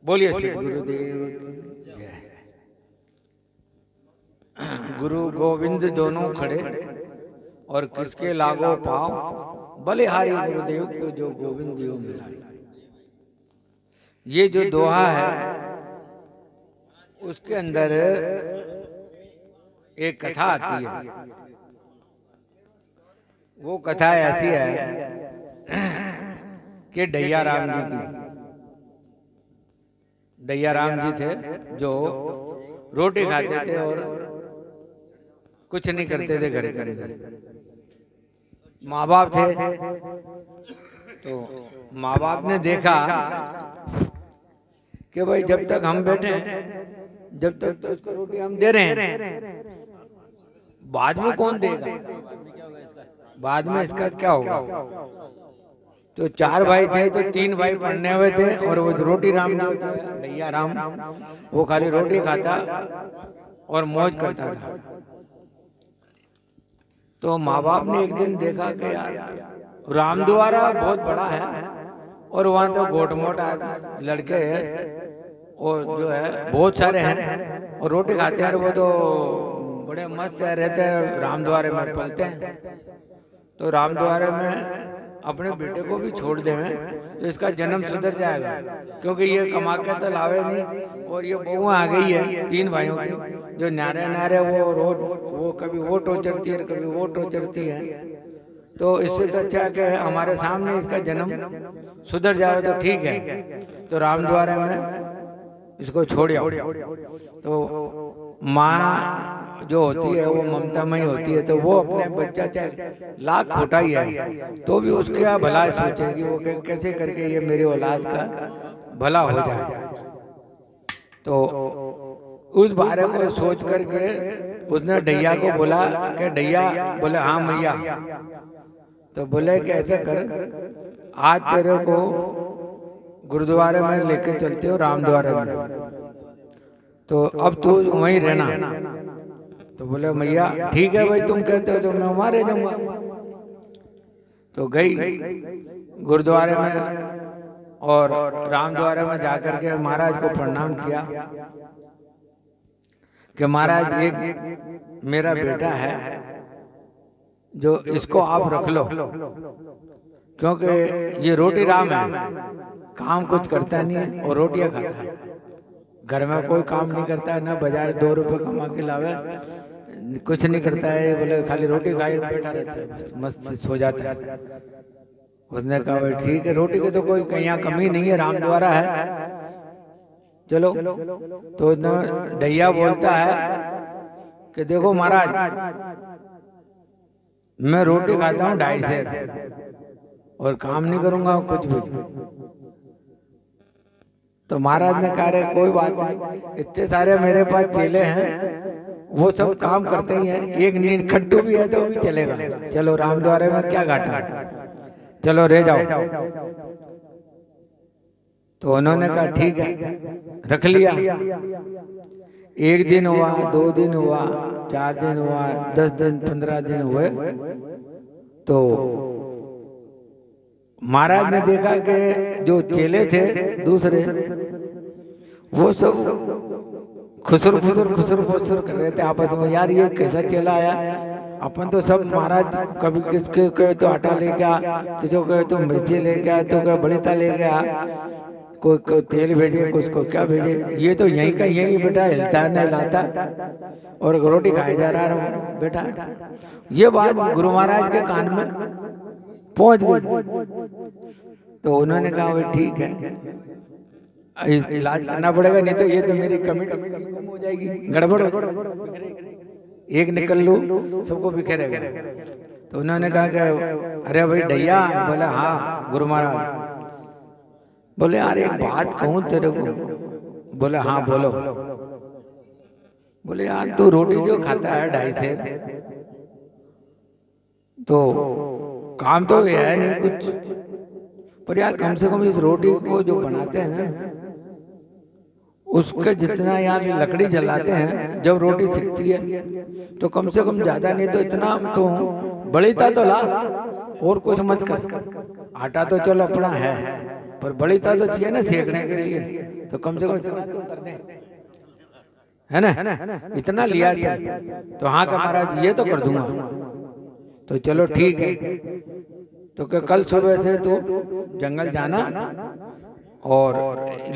बोलिए श्री गुरुदेव की जय। गुरु गोविंद दोनों खड़े और किसके लागो पाव, बलिहारी गुरुदेव को जो गोविंद दियो मिलाई। ये जो दोहा है उसके अंदर एक कथा आती है। वो कथा ऐसी है कि डैया राम जी की। डैया राम जी थे जो रोटी खाते थे और कुछ नहीं करते थे घर के अंदर। माँ बाप थे तो माँ बाप ने देखा कि भाई जब तक हम बैठे हैं, जब तक तो इसको रोटी हम दे रहे हैं, बाद में कौन देगा, बाद में इसका क्या होगा। तो 4 भाई थे तो 3 भाई पढ़ने हुए थे और वो रोटी राम जो था डैया राम, वो खाली रोटी खाता और मौज करता था। तो माँ बाप ने एक दिन देखा कि यार रामद्वारा बहुत बड़ा है और वहाँ तो गोट मोट लड़के और जो है बहुत सारे हैं और रोटी खाते हैं, वो तो बड़े मस्त रहते हैं, रामद्वारे में पलते हैं। तो रामद्वारे में अपने बेटे को भी छोड़ दें तो इसका जन्म सुधर जाएगा, क्योंकि ये कमा के तो लावे नहीं और ये बहू आ गई है 3 भाइयों की जो नारे नारे वो रोज वो कभी वो टोचरती है कभी वो टोचरती है। तो इससे तो अच्छा है कि हमारे सामने इसका जन्म सुधर जाए तो ठीक है। तो रामद्वारे में इसको छोड़ आओ। तो माँ जो होती है वो ममतामयी होती है, तो वो अपने बच्चा चाहे लाख खोटा ही है तो भी उसका भला सोचेगी, वो कैसे करके ये मेरी औलाद का भला हो जाए। तो उस बारे को सोच करके उसने डैया को बोला कि डैया, बोले हाँ मैया। तो बोले कि ऐसे कर, आज तेरे को गुरुद्वारे में लेके चलते हो रामद्वारे में, तो अब तू वहीं रहना। तो बोले मैया ठीक है भाई, तुम कहते हो तो मैं वहां रह जाऊंगा। तो गई गुरुद्वारे में और रामद्वारे में जाकर के महाराज को प्रणाम किया कि महाराज एक मेरा बेटा है जो इसको आप रख लो, क्योंकि ये रोटी राम है, काम कुछ करता नहीं है और रोटियां खाता है, घर में कोई काम नहीं करता है, ना बाजार 2 रुपए कमा के लावे, कुछ नहीं करता है, बोले खाली रोटी खाई बैठा रहता है, बस मस्त सो जाता है। उसने कहा भाई ठीक है, रोटी की तो कोई कहीं कमी नहीं है, रामद्वारा है, चलो। तो डैया बोलता है कि देखो महाराज, मैं रोटी खाता हूँ 2.5 सेर और काम नहीं करूंगा कुछ भी। तो महाराज ने कहा रे कोई बात नहीं, इतने सारे मेरे पास चेले हैं, वो सब काम करते ही हैं, एक नीलखट्टू भी है तो भी चलेगा, चलो रामद्वारे में क्या घाटा है, चलो रह जाओ। तो उन्होंने कहा ठीक है, रख लिया। 1 दिन हुआ, 2 दिन हुआ, 4 दिन हुआ, 10 दिन 15 दिन हुए। तो महाराज ने देखा कि जो चेले थे दूसरे वो सब खुसुर फुसुर कर रहे थे आपस में, यार ये कैसा चेला आया, अपन तो सब महाराज कभी किसके कहे तो आटा ले गया, किसी को कहे तो मिर्ची ले गया, तो क्या बड़ीता ले गया, कोई तेल भेजे, कुछ को क्या भेजे, ये तो यहीं का यहीं बेटा हिलता नहीं लाता और रोटी खाए जा रहा बेटा। ये बात गुरु महाराज के कान में पहुंच गई। तो उन्होंने कहा भाई ठीक है, इलाज करना पड़ेगा, नहीं तो ये तो मेरी कमिटी हो जाएगी, गड़बड़ हो, एक निकल लूं सबको बिखेरेगा। तो उन्होंने कहा कि अरे भाई डैया, बोला हाँ गुरु महाराज। बोले यार एक बात कहूं तेरे को, बोले हाँ बोलो। बोले यार तू रोटी जो खाता है 2.5 सेर, तो काम तो ये है नहीं कुछ, पर यार कम से कम इस रोटी को जो बनाते हैं ना, उसके जितना यार लकड़ी जलाते हैं जब रोटी सिकती है, तो कम से कम ज्यादा नहीं तो इतना तो बड़ीता तो ला और कुछ मत कर, आटा तो चलो अपना है, पर बड़ी ता तो चाहिए ना सेकने के लिए, तो कम से कम इतना तो कर दे, है ना, इतना लिया चल। तो हाँ का महाराज ये तो कर दूंगा। तो चलो ठीक है, तो क्या कल सुबह से तू जंगल जाना और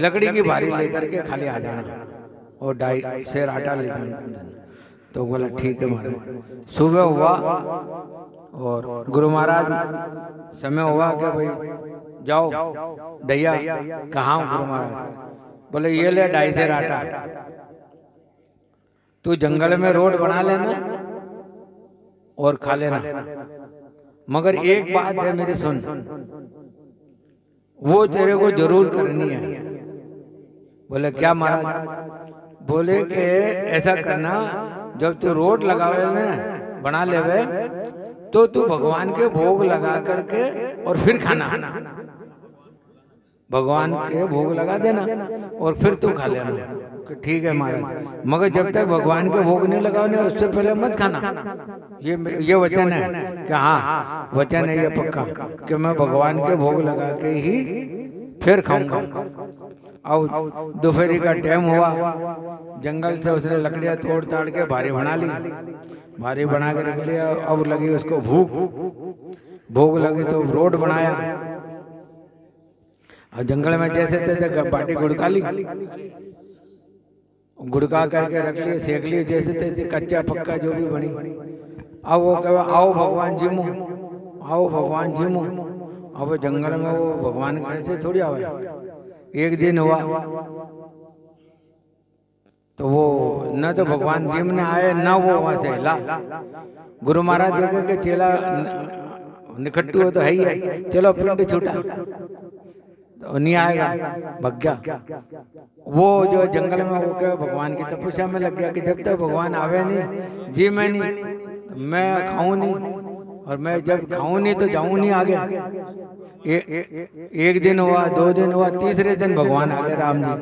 लकड़ी की भारी लेकर के खाली आ जाना और 2.5 सेर आटा ले जाना। तो बोला ठीक है महाराज। सुबह हुआ और गुरु महाराज समय हुआ कि भाई जाओ दैया, कहाँ गुरु महाराज? बोले ये ले 2.5 सेर आटा, तू जंगल में रोड बना लेना और खा लेना, मगर एक बात है मेरी सुन, वो तेरे को जरूर करनी है। बोले क्या महाराज? बोले कि ऐसा करना, जब तू रोड लगावे ना बना लेवे, तो तू भगवान के भोग लगा करके और फिर खाना, भगवान के भोग लगा देना और फिर तू खा लेना। ठीक है महाराज, मगर जब तक भगवान के भोग नहीं लगाओगे उससे पहले मत खाना। ये वचन है कि हाँ वचन है ये पक्का कि मैं भगवान के भोग लगा के ही फिर खाऊंगा। अब दोपहरी का टाइम हुआ, जंगल से उसने लकड़ियां तोड़ ताड़ के भारी बना ली, भारी बना के रख लिया। अब लगी उसको भूख, भूख लगी तो रोड बनाया। अब जंगल में जैसे तैसे बाटी गुड़का ली, गुड़का करके रख लिए, सेक लिए जैसे तैसे, कच्चा पक्का जो भी बनी। अब वो कहे आओ भगवान जी मुँह, आओ भगवान जी मुँह। अब जंगल में वो भगवान कैसे थोड़ी आवे। एक दिन हुआ तो वो न तो भगवान जी में आए न वो वहां से हिला। गुरु महाराज देखे कि चेला निकट्टू हो तो है ही है, चलो पिंड छूटा तो नहीं आएगा, भग गया। वो जो जंगल में वो क्या भगवान की तपस्या में लग गया कि जब तक भगवान आवे नहीं जी मैं नहीं, तो मैं खाऊं नहीं, और मैं जब खाऊं नहीं तो जाऊं नहीं आगे। एक दिन हुआ, 2 दिन हुआ, तीसरे दिन भगवान आ गए राम जी।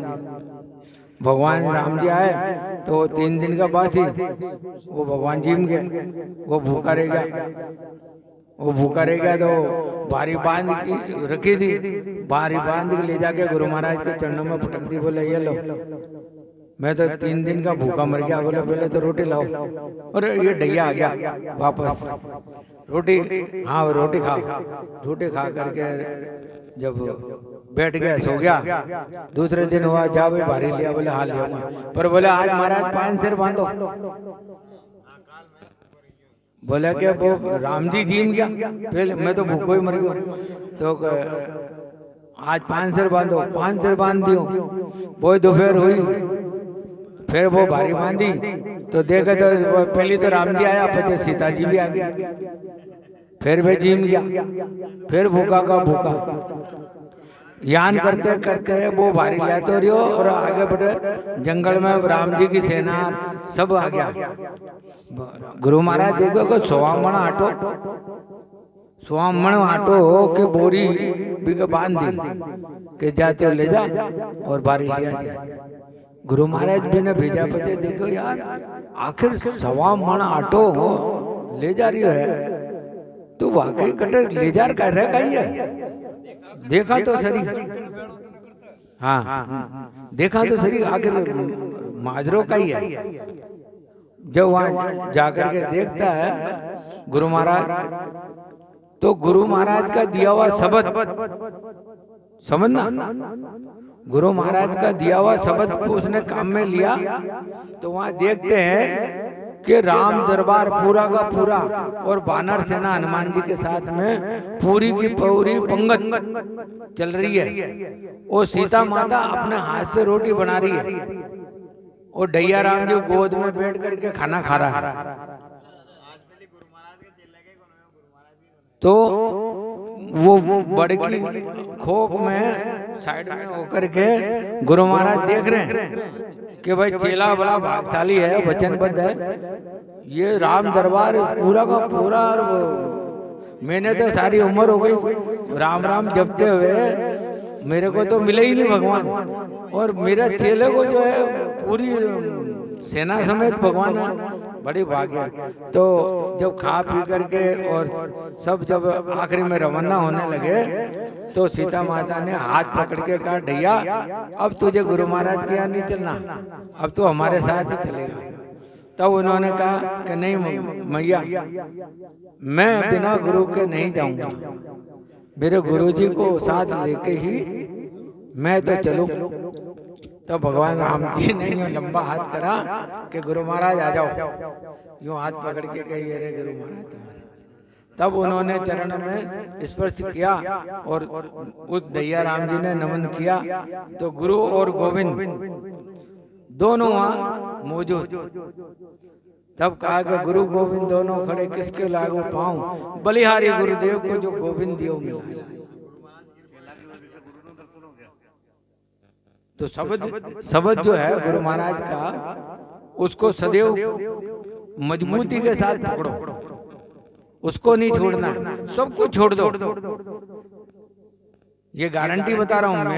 भगवान राम जी आए तो 3 दिन का बात ही वो भगवान जी में गए, वो भूखा रह गया। वो भूखा रह गया तो भारी बांध की रखी थी, भारी बांध के ले जाके गुरु महाराज के चरणों में पटक दी। बोले ये लो, मैं तो 3 दिन का भूखा मर गया। बोले पहले तो रोटी लाओ। और ये ढैया आ गया वापस, रोटी, हाँ रोटी खाओ। रोटी खा करके जब बैठ गया, सो गया। दूसरे दिन हुआ, जा भाई भारी लिया। बोले हाँ लिया, पर बोले आज महाराज 5 सिर बांधो। बोला कि वो राम जी जीम गया, पहले मैं तो भूखो ही मर गया। तो आज 5 सिर बांधो, 5 सिर बांध दियो। वो दोपहर हुई, फिर वो भारी बांधी तो देखा तो पहले तो राम जी आया, फिर सीता जी भी आ गई, फिर वे जीम गया। फिर भूखा का भूखा यान करते करते वो भारी लिया तो रियो और आगे बढ़े। जंगल में राम जी की सेना सब आ गया। गुरु महाराज देखो को 100 मण आटो, 100 मण आटो की बोरी भी बांध दी कि जाते हो ले जा और भारी लिया जाए। गुरु महाराज भी ने भेजा, पते देखो यार आखिर 100 मण आटो ले जा रही है तो वाकई कटे ले जा कर रहा कहीं है। देखा तो सही, हाँ देखा तो सही, आखिर माजरो का ही है। जब वहां जाकर के देखता है गुरु महाराज, तो गुरु महाराज का दिया हुआ शब्द समझना, गुरु महाराज का दिया हुआ शब्द उसने काम में लिया। तो वहां देखते हैं कि राम दरबार पूरा का पूरा और वानर सेना हनुमान जी के साथ में पूरी की पूरी पंगत चल रही है। और सीता माता अपने हाथ से रोटी बना रही है और ढैया राम जी गोद में बैठ करके खाना खा रहा है। तो वो बड़की खोख में साइड में होकर के गुरु महाराज देख रहे हैं कि भाई चेला बड़ा भागशाली है, वचनबद्ध है, ये राम दरबार पूरा का पूरा। मैंने तो सारी उम्र हो गई राम राम जपते हुए, मेरे को तो मिले ही नहीं भगवान, और मेरा चेले को जो है पूरी सेना समेत भगवान बड़ी भाग्य। तो जब खा पी करके और सब जब आखिरी में रवाना होने लगे तो सीता माता ने हाथ पकड़ के कहा, ढैया अब तुझे गुरु महाराज के यहाँ नहीं चलना, अब तो हमारे साथ ही चलेगा। तब उन्होंने कहा कि नहीं मैया, मैं बिना गुरु के नहीं जाऊंगा, मेरे गुरुजी को साथ लेके ही मैं तो चलूं। तो भगवान राम जी ने यूं लंबा हाथ करा कि गुरु महाराज आ जाओ, यूं हाथ पकड़ के कही, अरे गुरु महाराज तुम्हारे। तब उन्होंने चरण में स्पर्श किया और उस दैया राम जी ने नमन किया। तो गुरु और गोविंद दोनों वहां मौजूद। तब कहा कि गुरु गोविंद दोनों खड़े, किसके लागू पाऊं, बलिहारी गुरुदेव को जो गोविंद दियो मिला। तो शब्द जो है गुरु महाराज का, उसको सदैव मजबूती के साथ पकड़ो, उसको नहीं छोड़ना है, सबको छोड़ दो। ये गारंटी बता रहा हूं मैं।